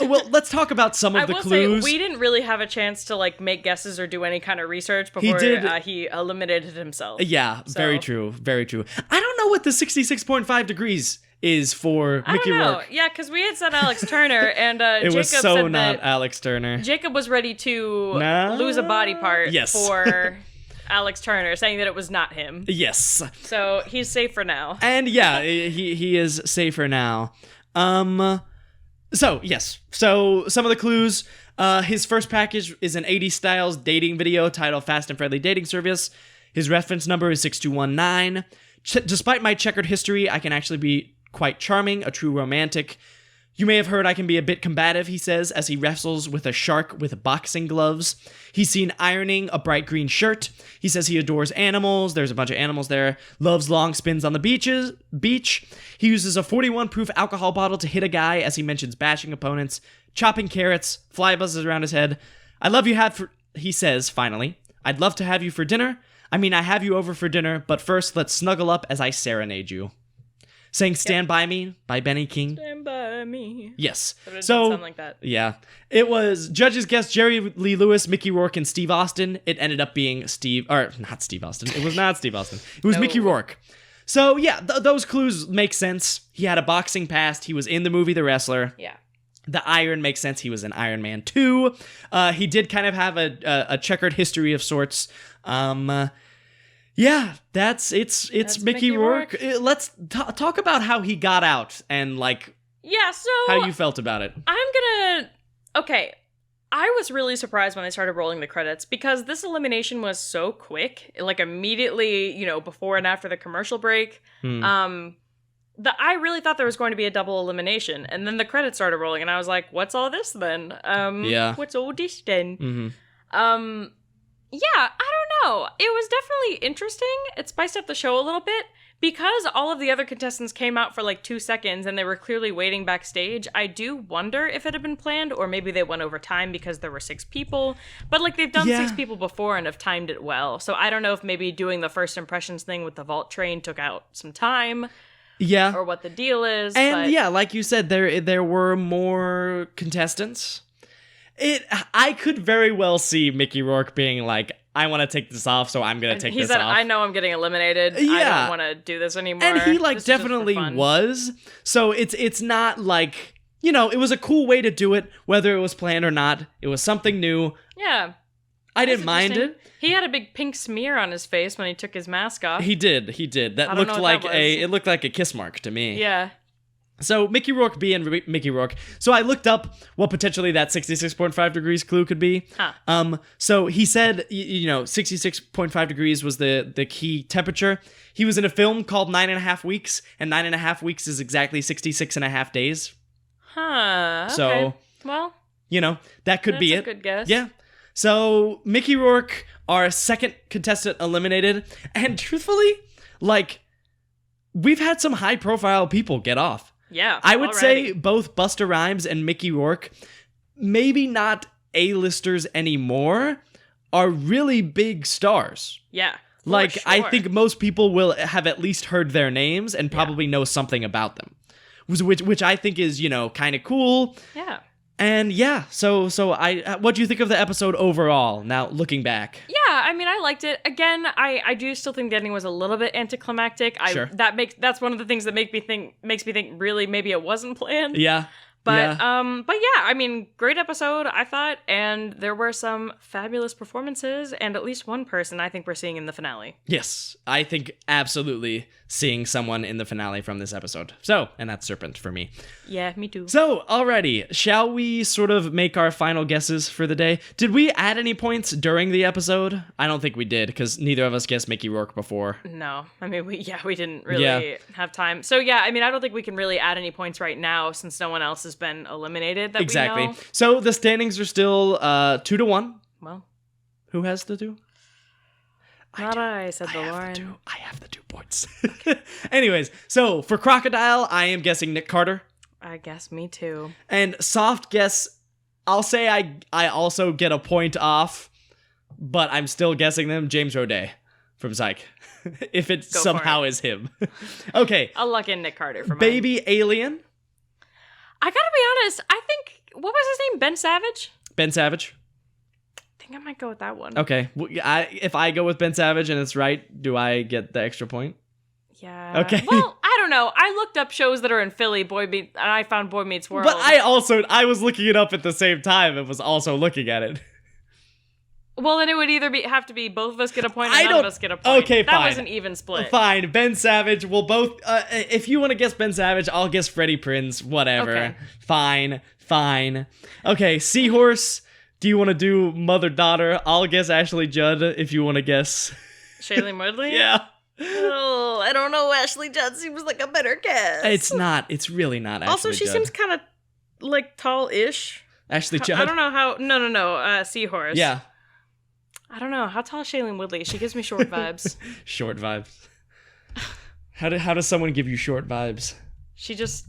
let's talk about some of the clues. I will say, we didn't really have a chance to, make guesses or do any kind of research before he eliminated himself. Yeah, so. Very true. Very true. I don't know what the 66.5 degrees is for Mickey Rourke. Yeah, because we had said Alex Turner, and it Jacob was so said not Alex Turner. Jacob was ready to lose a body part for Alex Turner, saying that it was not him. Yes. So he's safer now. And yeah, he is safer now. So yes. So some of the clues. His first package is an 80s styles dating video titled Fast and Friendly Dating Service. His reference number is 6219. Despite my checkered history, I can actually be quite charming, a true romantic. You may have heard I can be a bit combative, he says, as he wrestles with a shark with boxing gloves. He's seen ironing a bright green shirt. He says he adores animals. There's a bunch of animals there. Loves long spins on the beach. He uses a 41 proof alcohol bottle to hit a guy as he mentions bashing opponents, chopping carrots, fly buzzes around his head. He says, finally, I'd love to have you for dinner. I mean, I have you over for dinner, but first let's snuggle up as I serenade you. Saying Stand By Me by Benny King. Stand by me. Yes. But it doesn't sound like that. Yeah. It was judges guessed Jerry Lee Lewis, Mickey Rourke, and Steve Austin. It ended up being not Steve Austin. It was not Steve Austin. It was Mickey Rourke. So yeah, those clues make sense. He had a boxing past. He was in the movie The Wrestler. Yeah. The iron makes sense. He was in Iron Man 2. He did kind of have a checkered history of sorts. Yeah, that's Mickey Rourke. Let's talk about how he got out and like so how you felt about it. Okay, I was really surprised when they started rolling the credits because this elimination was so quick, like immediately, before and after the commercial break. I really thought there was going to be a double elimination, and then the credits started rolling, and I was like, "What's all this then? What's all this then?" Mm-hmm. Yeah, I don't know. It was definitely interesting. It spiced up the show a little bit. Because all of the other contestants came out for like 2 seconds and they were clearly waiting backstage, I do wonder if it had been planned or maybe they went over time because there were 6 people. But like they've done 6 people before and have timed it well. So I don't know if maybe doing the first impressions thing with the vault train took out some time. Yeah. Or what the deal is. And like you said, there were more contestants. I could very well see Mickey Rourke being like, I want to take this off, so I'm going to take this off. He said, I know I'm getting eliminated. Yeah. I don't want to do this anymore. And he definitely was. So it's not like, it was a cool way to do it, whether it was planned or not. It was something new. Yeah. I didn't mind it. He had a big pink smear on his face when he took his mask off. He did. That looked like it looked like a kiss mark to me. Yeah. So Mickey Rourke being Mickey Rourke. So I looked up what potentially that 66.5 degrees clue could be. So he said, 66.5 degrees was the key temperature. He was in a film called 9.5 Weeks, and 9.5 weeks is exactly 66.5 days. Okay. So, well, that could be it. That's a good guess. Yeah. So Mickey Rourke, our second contestant eliminated, and truthfully, we've had some high-profile people get off. Yeah, I would say both Busta Rhymes and Mickey Rourke, maybe not A-listers anymore, are really big stars. Yeah, sure. I think most people will have at least heard their names and probably know something about them, which I think is, kind of cool. Yeah. And so what do you think of the episode overall, now looking back? Yeah, I mean, I liked it. Again, I do still think the ending was a little bit anticlimactic. Sure. That's one of the things that makes me think really maybe it wasn't planned. Yeah. But yeah, I mean, great episode, I thought, and there were some fabulous performances, and at least one person I think we're seeing in the finale. Yes, I think absolutely seeing someone in the finale from this episode. So, and that's Serpent for me. Yeah, me too. So, alrighty, shall we sort of make our final guesses for the day? Did we add any points during the episode? I don't think we did, because neither of us guessed Mickey Rourke before. No, I mean, we didn't really have time. So yeah, I mean, I don't think we can really add any points right now, since no one else has been eliminated that we know. So the standings are still 2-1. Well, who has the 2? I said the Lauren. I have the 2 points. Okay. Anyways, so for Crocodile, I am guessing Nick Carter. I guess me too. And soft guess, I'll say I also get a point off, but I'm still guessing them, James Roday from Psych. If it somehow is him. Okay. I'll lock in Nick Carter for mine. Baby Alien. I gotta be honest, I think, what was his name? Ben Savage? Ben Savage. I think I might go with that one. Okay. If I go with Ben Savage and it's right, do I get the extra point? Yeah. Okay. Well, I don't know. I looked up shows that are in Philly, and I found Boy Meets World. But I was looking it up at the same time and was also looking at it. Well, then it would either have to be both of us get a point or none of us get a point. Okay, fine. That was an even split. Fine. Ben Savage. We'll both... if you want to guess Ben Savage, I'll guess Freddie Prinze. Whatever. Okay. Fine. Okay, Seahorse. Do you want to do mother-daughter? I'll guess Ashley Judd if you want to guess. Shailene Woodley? Yeah. Oh, I don't know. Ashley Judd seems like a better guess. It's not. It's really not Ashley Also, she Judd. seems kind of, tall-ish. Ashley Judd? I don't know how... No. Seahorse. Yeah. I don't know. How tall is Shailene Woodley? She gives me short vibes. Short vibes. How does someone give you short vibes? She just...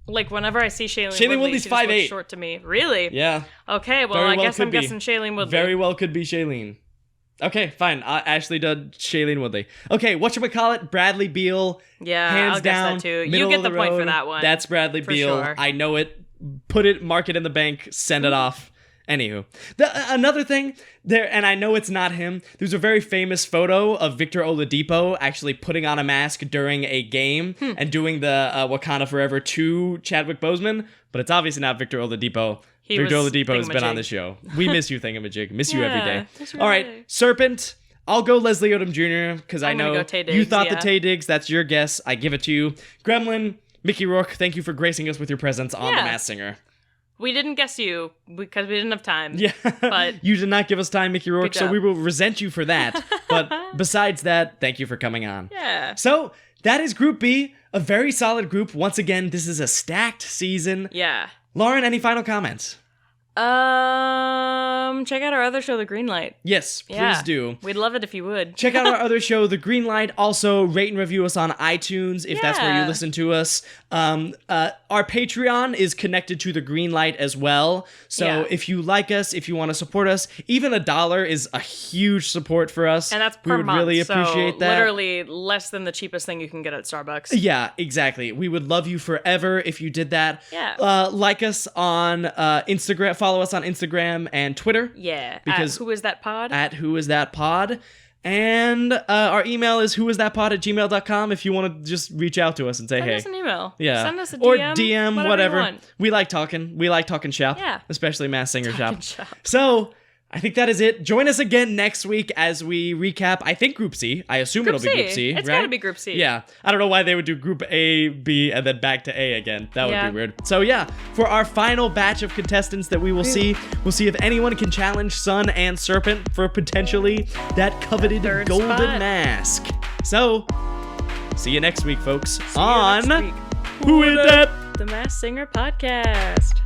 whenever I see Shailene Woodley's she just 5'8". looks short to me. Really? Yeah. Okay, well, I guess I'm guessing Shailene Woodley. Very well could be Shailene. Okay, fine. Ashley Judd, Shailene Woodley. Okay, Whatchamacallit, Bradley Beal. Yeah, hands I'll down, guess that too. You get the point for that one. That's Bradley Beal. Sure. I know it. Mark it in the bank, send it off. Anywho, another thing there, and I know it's not him. There's a very famous photo of Victor Oladipo actually putting on a mask during a game and doing the Wakanda Forever to Chadwick Boseman, but it's obviously not Victor Oladipo. Victor Oladipo has been on the show. We miss you, Thingamajig. Miss you every day. All right, Serpent. I'll go Leslie Odom Jr. because I know you thought the Tay Diggs. That's your guess. I give it to you. Gremlin, Mickey Rourke, thank you for gracing us with your presence on The Masked Singer. We didn't guess you because we didn't have time. Yeah, but you did not give us time, Mickey Rourke, so we will resent you for that. But besides that, thank you for coming on. Yeah. So that is Group B, a very solid group. Once again, this is a stacked season. Yeah. Lauren, any final comments? Check out our other show, The Green Light. Yes, please do. We'd love it if you would. Check out our other show, The Green Light. Also, rate and review us on iTunes if that's where you listen to us. Our Patreon is connected to The Green Light as well. So if you like us, if you want to support us, even $1 is a huge support for us. And that's per month. We would really appreciate that. Literally less than the cheapest thing you can get at Starbucks. Yeah, exactly. We would love you forever if you did that. Yeah. Like us on Instagram. Follow us on Instagram and Twitter. Yeah. Because at Who Is That Pod? At Who Is That Pod. And our email is whoisthatpod@gmail.com if you want to just reach out to us and say, Send hey. us an email. Yeah. Send us a DM. Or DM, whatever. You want. We like talking. We like talking shop. Yeah. Especially Masked Singer Talking shop. shop. So I think that is it. Join us again next week as we recap, I think, Group C. I assume it'll be Group C, It's right? gotta be Group C. Yeah. I don't know why they would do Group A, B, and then back to A again. That would be weird. So yeah, for our final batch of contestants that we will see, we'll see if anyone can challenge Sun and Serpent for potentially that coveted golden mask. So, see you next week, folks. On Next week. Who Is That? The Masked Singer Podcast.